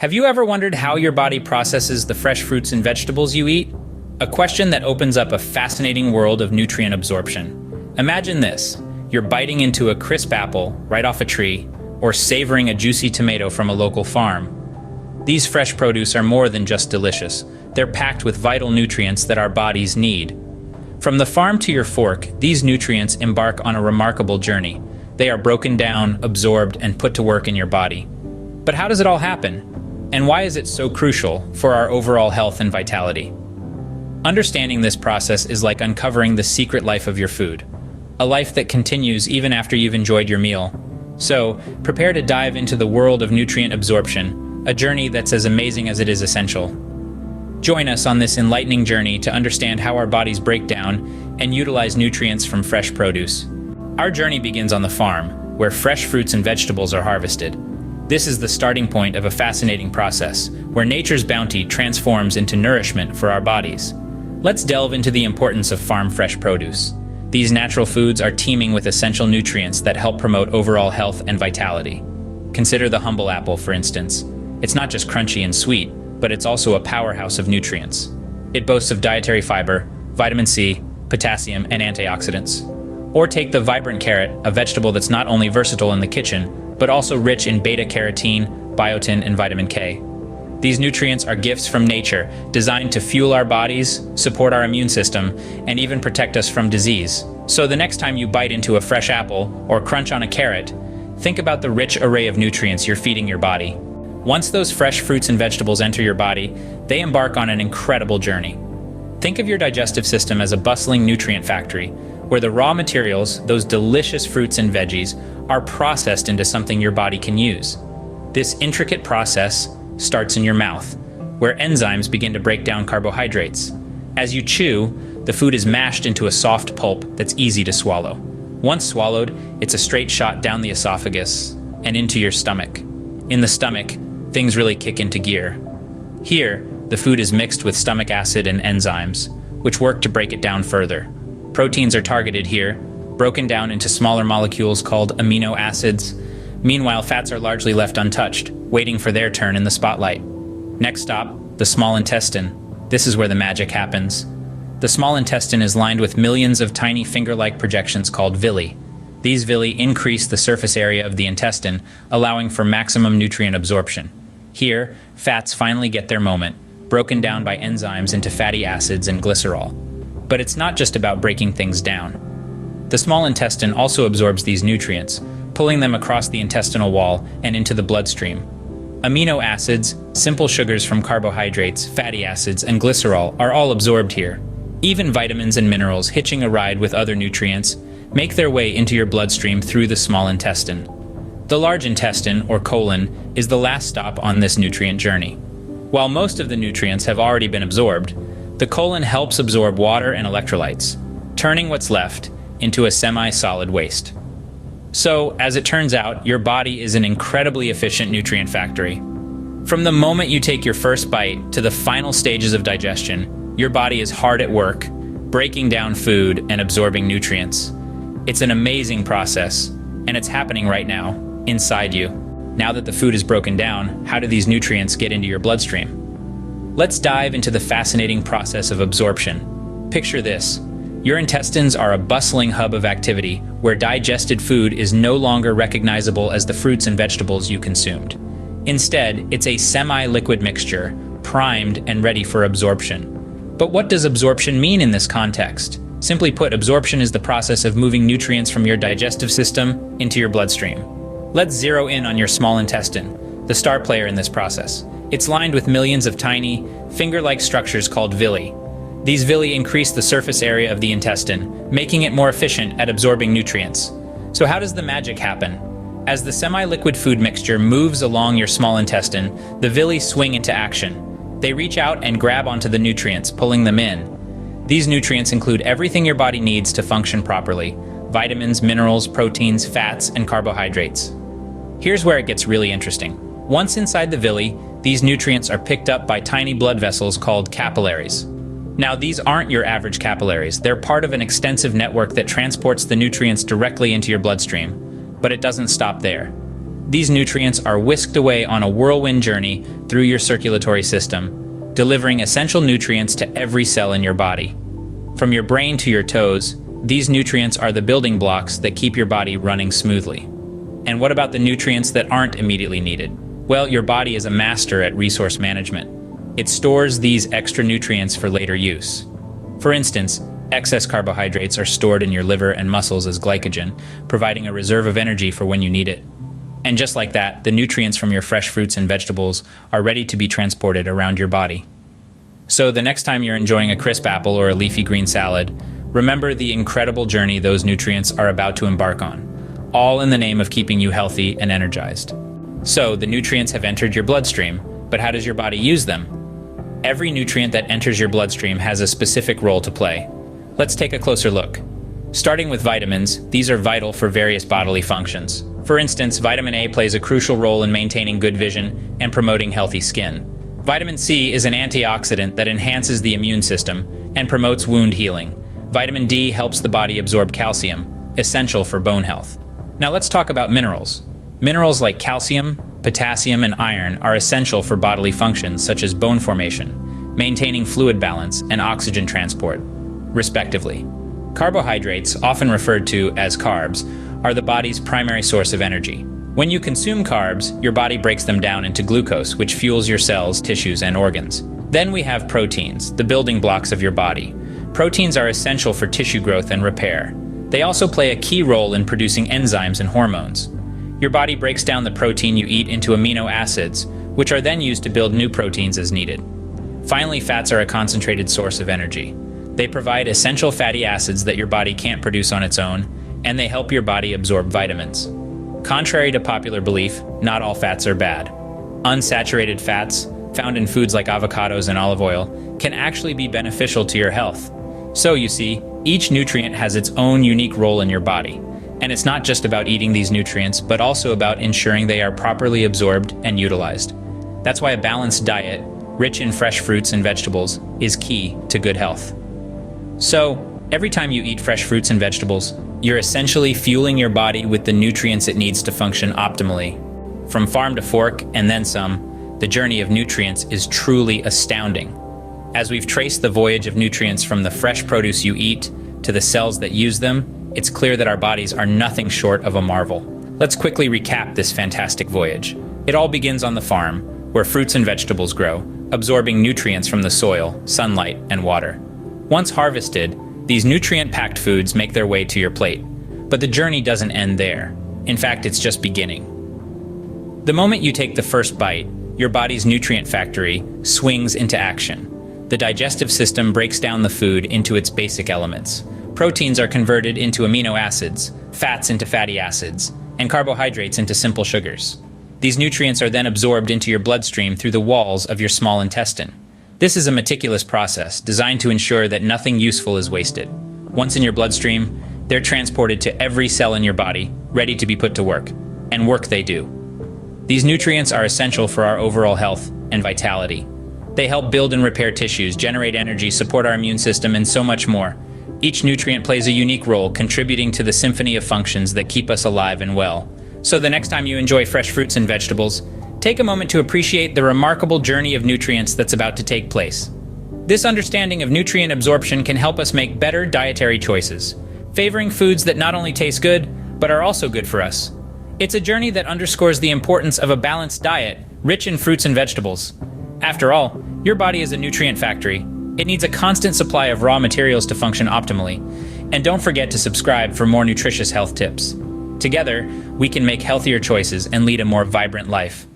Have you ever wondered how your body processes the fresh fruits and vegetables you eat? A question that opens up a fascinating world of nutrient absorption. Imagine this: you're biting into a crisp apple right off a tree, or savoring a juicy tomato from a local farm. These fresh produce are more than just delicious. They're packed with vital nutrients that our bodies need. From the farm to your fork, these nutrients embark on a remarkable journey. They are broken down, absorbed, and put to work in your body. But how does it all happen? And why is it so crucial for our overall health and vitality? Understanding this process is like uncovering the secret life of your food, a life that continues even after you've enjoyed your meal. So, prepare to dive into the world of nutrient absorption, a journey that's as amazing as it is essential. Join us on this enlightening journey to understand how our bodies break down and utilize nutrients from fresh produce. Our journey begins on the farm, where fresh fruits and vegetables are harvested. This is the starting point of a fascinating process, where nature's bounty transforms into nourishment for our bodies. Let's delve into the importance of farm fresh produce. These natural foods are teeming with essential nutrients that help promote overall health and vitality. Consider the humble apple, for instance. It's not just crunchy and sweet, but it's also a powerhouse of nutrients. It boasts of dietary fiber, vitamin C, potassium, and antioxidants. Or take the vibrant carrot, a vegetable that's not only versatile in the kitchen, but also rich in beta-carotene, biotin, and vitamin K. These nutrients are gifts from nature, designed to fuel our bodies, support our immune system, and even protect us from disease. So the next time you bite into a fresh apple or crunch on a carrot, think about the rich array of nutrients you're feeding your body. Once those fresh fruits and vegetables enter your body, they embark on an incredible journey. Think of your digestive system as a bustling nutrient factory, where the raw materials, those delicious fruits and veggies, are processed into something your body can use. This intricate process starts in your mouth, where enzymes begin to break down carbohydrates. As you chew, the food is mashed into a soft pulp that's easy to swallow. Once swallowed, it's a straight shot down the esophagus and into your stomach. In the stomach, things really kick into gear. Here, the food is mixed with stomach acid and enzymes, which work to break it down further. Proteins are targeted here, broken down into smaller molecules called amino acids. Meanwhile, fats are largely left untouched, waiting for their turn in the spotlight. Next stop, the small intestine. This is where the magic happens. The small intestine is lined with millions of tiny finger-like projections called villi. These villi increase the surface area of the intestine, allowing for maximum nutrient absorption. Here, fats finally get their moment, broken down by enzymes into fatty acids and glycerol. But it's not just about breaking things down. The small intestine also absorbs these nutrients, pulling them across the intestinal wall and into the bloodstream. Amino acids, simple sugars from carbohydrates, fatty acids, and glycerol are all absorbed here. Even vitamins and minerals, hitching a ride with other nutrients, make their way into your bloodstream through the small intestine. The large intestine, or colon, is the last stop on this nutrient journey. While most of the nutrients have already been absorbed, the colon helps absorb water and electrolytes, turning what's left into a semi-solid waste. So, as it turns out, your body is an incredibly efficient nutrient factory. From the moment you take your first bite to the final stages of digestion, your body is hard at work, breaking down food and absorbing nutrients. It's an amazing process, and it's happening right now, inside you. Now that the food is broken down, how do these nutrients get into your bloodstream? Let's dive into the fascinating process of absorption. Picture this. Your intestines are a bustling hub of activity where digested food is no longer recognizable as the fruits and vegetables you consumed. Instead, it's a semi-liquid mixture, primed and ready for absorption. But what does absorption mean in this context? Simply put, absorption is the process of moving nutrients from your digestive system into your bloodstream. Let's zero in on your small intestine, the star player in this process. It's lined with millions of tiny, finger-like structures called villi. These villi increase the surface area of the intestine, making it more efficient at absorbing nutrients. So how does the magic happen? As the semi-liquid food mixture moves along your small intestine, the villi swing into action. They reach out and grab onto the nutrients, pulling them in. These nutrients include everything your body needs to function properly: vitamins, minerals, proteins, fats, and carbohydrates. Here's where it gets really interesting. Once inside the villi, these nutrients are picked up by tiny blood vessels called capillaries. Now, these aren't your average capillaries. They're part of an extensive network that transports the nutrients directly into your bloodstream. But it doesn't stop there. these nutrients are whisked away on a whirlwind journey through your circulatory system, delivering essential nutrients to every cell in your body. From your brain to your toes, these nutrients are the building blocks that keep your body running smoothly. And what about the nutrients that aren't immediately needed? Well, your body is a master at resource management. It stores these extra nutrients for later use. For instance, excess carbohydrates are stored in your liver and muscles as glycogen, providing a reserve of energy for when you need it. And just like that, the nutrients from your fresh fruits and vegetables are ready to be transported around your body. So the next time you're enjoying a crisp apple or a leafy green salad, remember the incredible journey those nutrients are about to embark on, all in the name of keeping you healthy and energized. So the nutrients have entered your bloodstream, but how does your body use them? Every nutrient that enters your bloodstream has a specific role to play. Let's take a closer look. Starting with vitamins, these are vital for various bodily functions. For instance, vitamin A plays a crucial role in maintaining good vision and promoting healthy skin. Vitamin C is an antioxidant that enhances the immune system and promotes wound healing. Vitamin D helps the body absorb calcium, essential for bone health. Now let's talk about minerals. Minerals like calcium, potassium, and iron are essential for bodily functions such as bone formation, maintaining fluid balance, and oxygen transport, respectively. Carbohydrates, often referred to as carbs, are the body's primary source of energy. When you consume carbs, your body breaks them down into glucose, which fuels your cells, tissues, and organs. Then we have proteins, the building blocks of your body. Proteins are essential for tissue growth and repair. They also play a key role in producing enzymes and hormones. Your body breaks down the protein you eat into amino acids, which are then used to build new proteins as needed. Finally, fats are a concentrated source of energy. They provide essential fatty acids that your body can't produce on its own, and they help your body absorb vitamins. Contrary to popular belief, not all fats are bad. Unsaturated fats, found in foods like avocados and olive oil, can actually be beneficial to your health. So you see, each nutrient has its own unique role in your body. And it's not just about eating these nutrients, but also about ensuring they are properly absorbed and utilized. That's why a balanced diet, rich in fresh fruits and vegetables, is key to good health. So, every time you eat fresh fruits and vegetables, you're essentially fueling your body with the nutrients it needs to function optimally. From farm to fork, and then some, the journey of nutrients is truly astounding. As we've traced the voyage of nutrients from the fresh produce you eat to the cells that use them, it's clear that our bodies are nothing short of a marvel. Let's quickly recap this fantastic voyage. It all begins on the farm, where fruits and vegetables grow, absorbing nutrients from the soil, sunlight, and water. Once harvested, these nutrient-packed foods make their way to your plate. But the journey doesn't end there. In fact, it's just beginning. The moment you take the first bite, your body's nutrient factory swings into action. The digestive system breaks down the food into its basic elements. Proteins are converted into amino acids, fats into fatty acids, and carbohydrates into simple sugars. These nutrients are then absorbed into your bloodstream through the walls of your small intestine. This is a meticulous process designed to ensure that nothing useful is wasted. Once in your bloodstream, they're transported to every cell in your body, ready to be put to work. And work they do. These nutrients are essential for our overall health and vitality. They help build and repair tissues, generate energy, support our immune system, and so much more. Each nutrient plays a unique role, contributing to the symphony of functions that keep us alive and well. So the next time you enjoy fresh fruits and vegetables, take a moment to appreciate the remarkable journey of nutrients that's about to take place. This understanding of nutrient absorption can help us make better dietary choices, favoring foods that not only taste good, but are also good for us. It's a journey that underscores the importance of a balanced diet, rich in fruits and vegetables. After all, your body is a nutrient factory. It needs a constant supply of raw materials to function optimally. And don't forget to subscribe for more nutritious health tips. Together, we can make healthier choices and lead a more vibrant life.